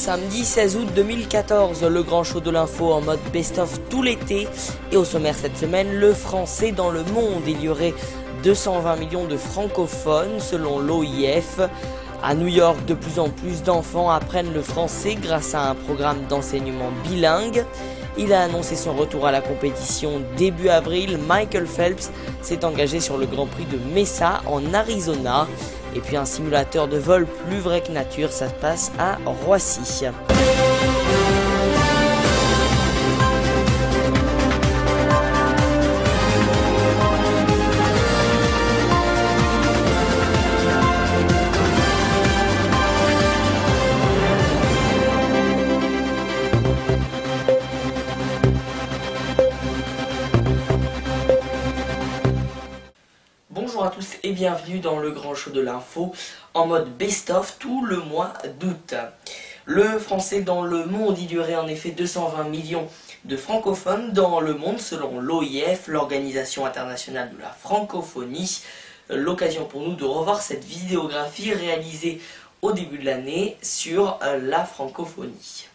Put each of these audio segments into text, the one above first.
Samedi 16 août 2014, le grand show de l'info en mode best-of tout l'été. Et au sommaire cette semaine, le français dans le monde. Il y aurait 220 millions de francophones selon l'OIF. À New York, de plus en plus d'enfants apprennent le français grâce à un programme d'enseignement bilingue. Il a annoncé son retour à la compétition début avril. Michael Phelps s'est engagé sur le Grand Prix de Mesa en Arizona. Et puis un simulateur de vol plus vrai que nature, ça se passe à Roissy. Bonjour à tous et bienvenue dans le grand show de l'info en mode best-of tout le mois d'août. Le français dans le monde, il y aurait en effet 220 millions de francophones dans le monde selon l'OIF, l'Organisation internationale de la francophonie. L'occasion pour nous de revoir cette vidéographie réalisée au début de l'année sur la francophonie.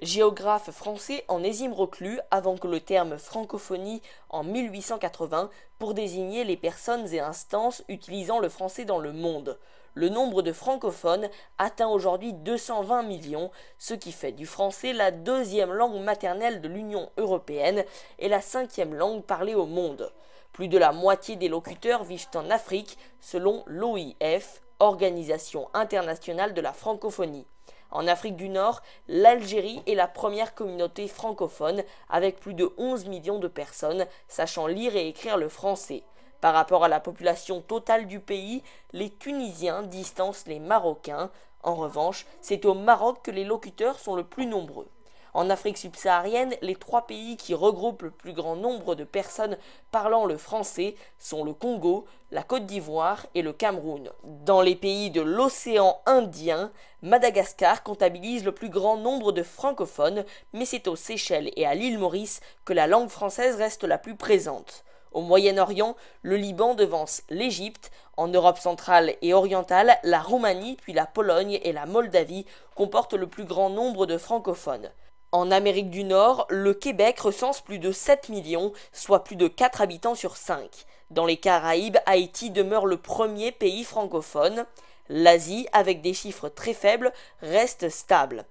Géographe français Onésime Reclus avant le terme francophonie en 1880 pour désigner les personnes et instances utilisant le français dans le monde. Le nombre de francophones atteint aujourd'hui 220 millions, ce qui fait du français la deuxième langue maternelle de l'Union européenne et la cinquième langue parlée au monde. Plus de la moitié des locuteurs vivent en Afrique, selon l'OIF, Organisation internationale de la francophonie. En Afrique du Nord, l'Algérie est la première communauté francophone avec plus de 11 millions de personnes sachant lire et écrire le français. Par rapport à la population totale du pays, les Tunisiens distancent les Marocains. En revanche, c'est au Maroc que les locuteurs sont le plus nombreux. En Afrique subsaharienne, les trois pays qui regroupent le plus grand nombre de personnes parlant le français sont le Congo, la Côte d'Ivoire et le Cameroun. Dans les pays de l'océan Indien, Madagascar comptabilise le plus grand nombre de francophones, mais c'est aux Seychelles et à l'île Maurice que la langue française reste la plus présente. Au Moyen-Orient, le Liban devance l'Égypte. En Europe centrale et orientale, la Roumanie, puis la Pologne et la Moldavie comportent le plus grand nombre de francophones. En Amérique du Nord, le Québec recense plus de 7 millions, soit plus de 4 habitants sur 5. Dans les Caraïbes, Haïti demeure le premier pays francophone. L'Asie, avec des chiffres très faibles, reste stable.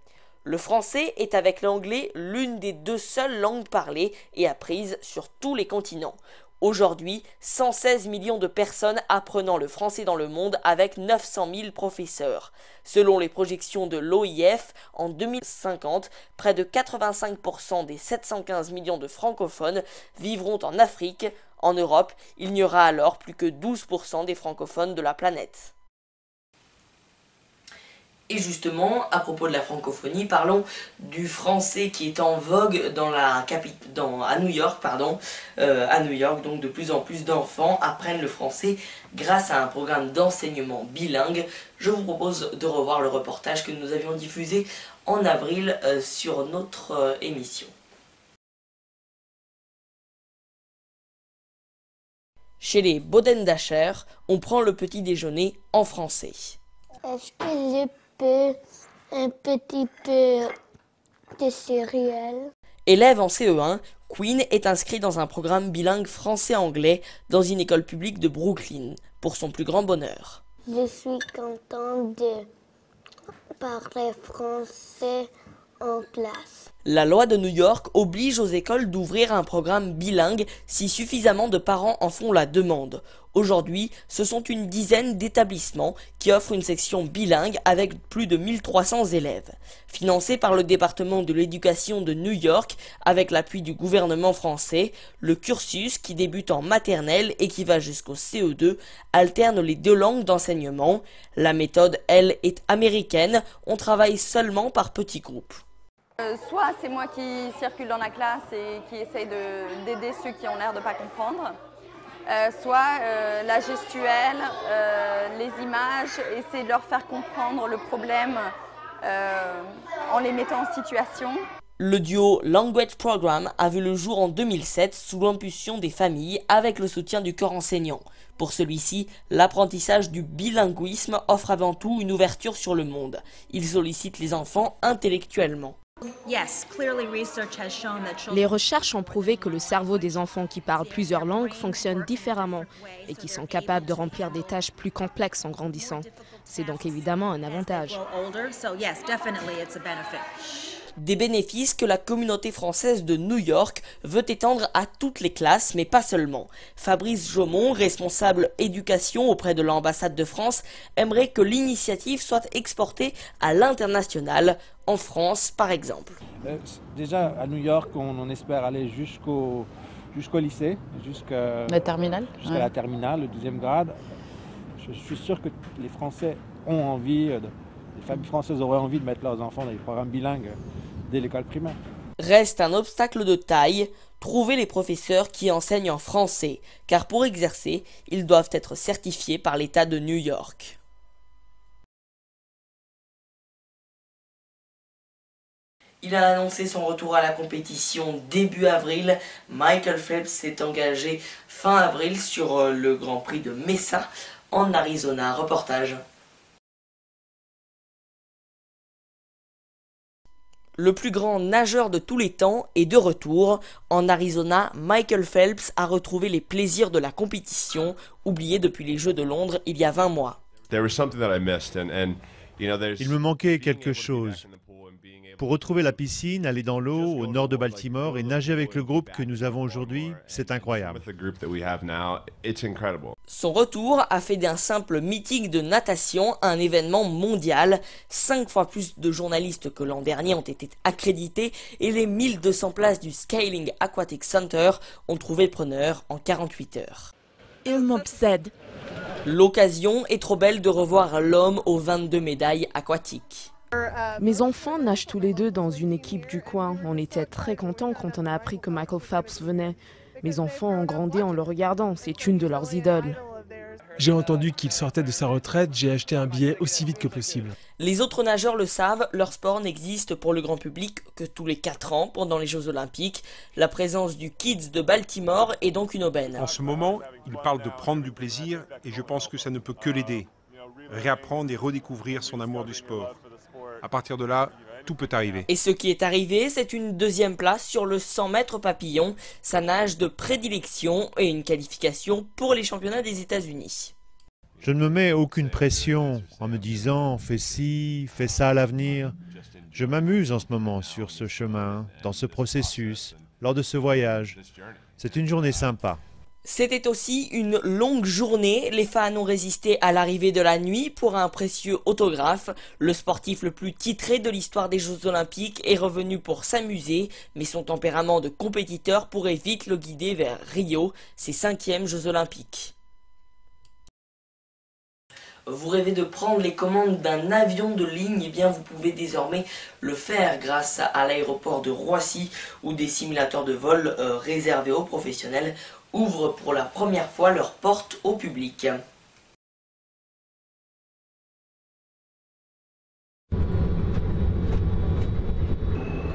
Le français est avec l'anglais l'une des deux seules langues parlées et apprises sur tous les continents. Aujourd'hui, 116 millions de personnes apprenant le français dans le monde avec 900 000 professeurs. Selon les projections de l'OIF, en 2050, près de 85% des 715 millions de francophones vivront en Afrique. En Europe, il n'y aura alors plus que 12% des francophones de la planète. Et justement, à propos de la francophonie, parlons du français qui est en vogue à New York. À New York, donc de plus en plus d'enfants apprennent le français grâce à un programme d'enseignement bilingue. Je vous propose de revoir le reportage que nous avions diffusé en avril sur notre émission. Chez les Bodendacher, on prend le petit déjeuner en français. Est-ce que je peux un petit peu de céréales? Élève en CE1, Queen est inscrit dans un programme bilingue français-anglais dans une école publique de Brooklyn, pour son plus grand bonheur. Je suis contente de parler français en classe. La loi de New York oblige aux écoles d'ouvrir un programme bilingue si suffisamment de parents en font la demande. Aujourd'hui, ce sont une dizaine d'établissements qui offrent une section bilingue avec plus de 1300 élèves. Financé par le département de l'éducation de New York avec l'appui du gouvernement français, le cursus qui débute en maternelle et qui va jusqu'au CE2 alterne les deux langues d'enseignement. La méthode, elle, est américaine, on travaille seulement par petits groupes. Soit c'est moi qui circule dans la classe et qui essaye d'aider ceux qui ont l'air de ne pas comprendre, soit la gestuelle, les images, essayer de leur faire comprendre le problème en les mettant en situation. Le duo Language Program a vu le jour en 2007 sous l'impulsion des familles avec le soutien du corps enseignant. Pour celui-ci, l'apprentissage du bilinguisme offre avant tout une ouverture sur le monde. Il sollicite les enfants intellectuellement. Les recherches ont prouvé que le cerveau des enfants qui parlent plusieurs langues fonctionne différemment et qui sont capables de remplir des tâches plus complexes en grandissant. C'est donc évidemment un avantage. Des bénéfices que la communauté française de New York veut étendre à toutes les classes, mais pas seulement. Fabrice Jaumont, responsable éducation auprès de l'ambassade de France, aimerait que l'initiative soit exportée à l'international, en France par exemple. Déjà à New York, on espère aller jusqu'au lycée, jusqu'à la terminale, jusqu'à la terminale, le 12e grade. Je suis sûr que les Français ont envie, les familles françaises auraient envie de mettre leurs enfants dans des programmes bilingues dès l'école primaire. Reste un obstacle de taille, trouver les professeurs qui enseignent en français, car pour exercer, ils doivent être certifiés par l'État de New York. Il a annoncé son retour à la compétition début avril. Michael Phelps s'est engagé fin avril sur le Grand Prix de Mesa en Arizona. Reportage. Le plus grand nageur de tous les temps est de retour. En Arizona, Michael Phelps a retrouvé les plaisirs de la compétition, oubliés depuis les Jeux de Londres il y a 20 mois. Il me manquait quelque chose. Pour retrouver la piscine, aller dans l'eau au nord de Baltimore et nager avec le groupe que nous avons aujourd'hui, c'est incroyable. Son retour a fait d'un simple meeting de natation un événement mondial. 5 fois plus de journalistes que l'an dernier ont été accrédités et les 1200 places du Scaling Aquatic Center ont trouvé preneur en 48 heures. Il m'obsède. L'occasion est trop belle de revoir l'homme aux 22 médailles aquatiques. Mes enfants nagent tous les deux dans une équipe du coin. On était très contents quand on a appris que Michael Phelps venait. Mes enfants ont grandi en le regardant, c'est une de leurs idoles. J'ai entendu qu'il sortait de sa retraite, j'ai acheté un billet aussi vite que possible. Les autres nageurs le savent, leur sport n'existe pour le grand public que tous les 4 ans pendant les Jeux Olympiques. La présence du Kids de Baltimore est donc une aubaine. En ce moment, il parle de prendre du plaisir et je pense que ça ne peut que l'aider. Réapprendre et redécouvrir son amour du sport. À partir de là, tout peut arriver. Et ce qui est arrivé, c'est une 2e place sur le 100 mètres papillon, sa nage de prédilection et une qualification pour les championnats des États-Unis. Je ne me mets aucune pression en me disant « fais ci, fais ça à l'avenir ». Je m'amuse en ce moment sur ce chemin, dans ce processus, lors de ce voyage. C'est une journée sympa. C'était aussi une longue journée, les fans ont résisté à l'arrivée de la nuit pour un précieux autographe. Le sportif le plus titré de l'histoire des Jeux Olympiques est revenu pour s'amuser, mais son tempérament de compétiteur pourrait vite le guider vers Rio, ses 5e Jeux Olympiques. Vous rêvez de prendre les commandes d'un avion de ligne, eh bien vous pouvez désormais le faire grâce à l'aéroport de Roissy où des simulateurs de vol réservés aux professionnels ouvrent pour la première fois leurs portes au public.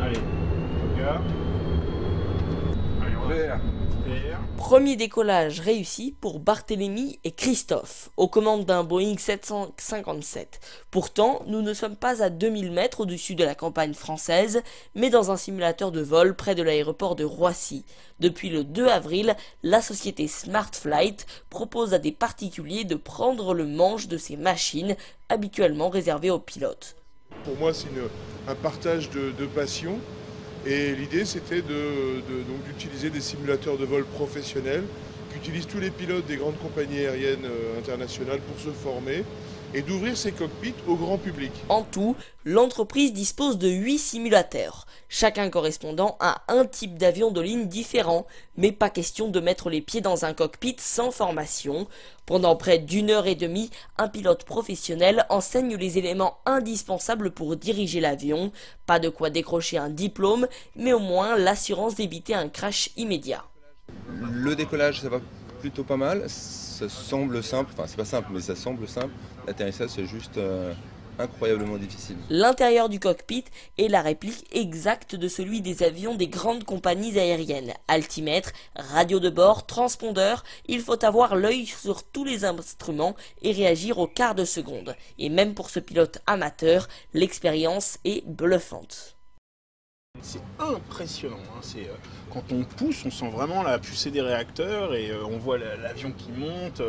Allez, regard. Allez, on vert. Premier décollage réussi pour Barthélemy et Christophe, aux commandes d'un Boeing 757. Pourtant, nous ne sommes pas à 2000 mètres au-dessus de la campagne française, mais dans un simulateur de vol près de l'aéroport de Roissy. Depuis le 2 avril, la société Smart Flight propose à des particuliers de prendre le manche de ces machines, habituellement réservées aux pilotes. Pour moi, c'est un partage de passion. Et l'idée, c'était donc d'utiliser des simulateurs de vol professionnels qu'utilisent tous les pilotes des grandes compagnies aériennes internationales pour se former et d'ouvrir ces cockpits au grand public. En tout, l'entreprise dispose de 8 simulateurs, chacun correspondant à un type d'avion de ligne différent, mais pas question de mettre les pieds dans un cockpit sans formation. Pendant près d'1 heure et demie, un pilote professionnel enseigne les éléments indispensables pour diriger l'avion. Pas de quoi décrocher un diplôme, mais au moins l'assurance d'éviter un crash immédiat. Le décollage, ça va plutôt pas mal. Ça semble simple, enfin c'est pas simple, mais ça semble simple. L'atterrissage, c'est juste incroyablement difficile. L'intérieur du cockpit est la réplique exacte de celui des avions des grandes compagnies aériennes. Altimètre, radio de bord, transpondeur, il faut avoir l'œil sur tous les instruments et réagir au quart de seconde. Et même pour ce pilote amateur, l'expérience est bluffante. C'est impressionnant, hein. Quand on pousse, on sent vraiment la poussée des réacteurs et on voit l'avion qui monte,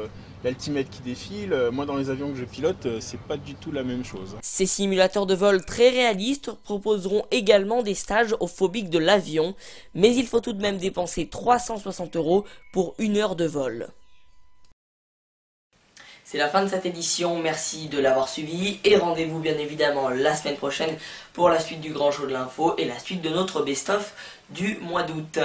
l'altimètre qui défile. Moi, dans les avions que je pilote, c'est pas du tout la même chose. Ces simulateurs de vol très réalistes proposeront également des stages aux phobiques de l'avion, mais il faut tout de même dépenser 360 € pour 1 heure de vol. C'est la fin de cette édition, merci de l'avoir suivi et rendez-vous bien évidemment la semaine prochaine pour la suite du Grand Show de l'info et la suite de notre best-of du mois d'août.